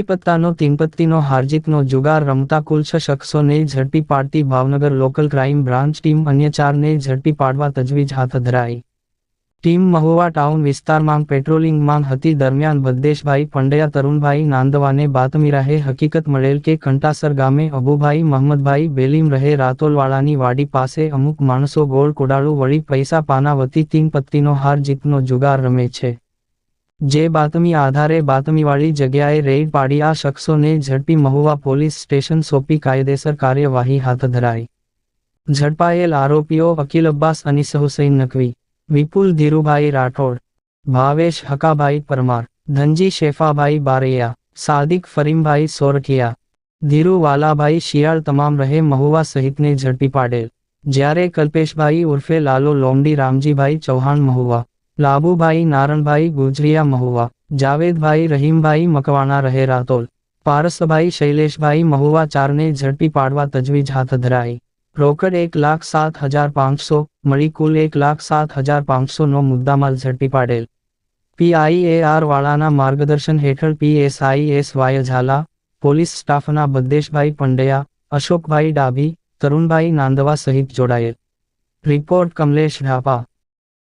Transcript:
રમી પત્તાનો તીનપત્તીનો હારજીતનો જુગાર રમતા કુલ 6 શખ્સોને ઝડપી પાડતી Bhavnagar local crime branch team અન્ય 4ને ઝડપી પાડવા તજવીજ હાથ ધરાઈ। ટીમ મહુવા ટાઉન વિસ્તારમાં પેટ્રોલિંગમાં હતી દરમિયાન ભદ્દેશભાઈ પંડ્યા તરુણભાઈ નાંદવાને બાતમીરાહે હકીકત મળેલ કે કંટાસર ગામે અબુભાઈ મહમદભાઈ બેલીમ રહે રાતોલવાળાની વાડી પાસે અમુક માણસો ગોળ કોડાળું વળી પૈસા પાના વતી તીનપત્તીનો હાર જીતનો જુગાર રમે છે। જે બાતમી આધારે બાતમીવાળી જગ્યાએ રેડ પાડી આ શખ્સોને ઝડપી મહુવા પોલીસ સ્ટેશન સોંપી કાયદેસર કાર્યવાહી હાથ ધરાઈ। ઝડપાયેલ આરોપીઓ અકીલ અબ્બાસ અનીસ હુસૈન નકવી, વિપુલ ધીરુભાઈ રાઠોડ, ભાવેશ હકાભાઈ પરમાર, ધનજી શેફાભાઈ બારૈયા, સાદિક ફરીમભાઈ સોરઠિયા, ધીરુ વાલાભાઈ શિયાળ તમામ રહે મહુવા સહિતને ઝડપી પાડેલ। જ્યારે કલ્પેશભાઈ ઉર્ફે લાલો લોમડી રામજીભાઈ ચૌહાણ મહુવા, લાબુભાઈ નારણભાઈ ગુજરિયા મહુવા, જાવેદભાઈ રહીમભાઈ મકવાણા રહે રાતોલ, પારસભાઈ શૈલેષભાઈ મહુવા 4ને ઝડપી પાડવા તજવીજ હાથ ધરાઈ। રોકડ 1,07,500 મળી કુલ 1,07,500નો મુદ્દામાલ ઝડપી પાડેલ। PIAR વાળાના માર્ગદર્શન હેઠળ PSI SY ઝાલા, પોલીસ સ્ટાફના ભદ્દેશભાઈ પંડ્યા, અશોકભાઈ ડાભી, તરુણભાઈ નાંદવા સહિત જોડાયેલ। રિપોર્ટ કમલેશ ઢાપા।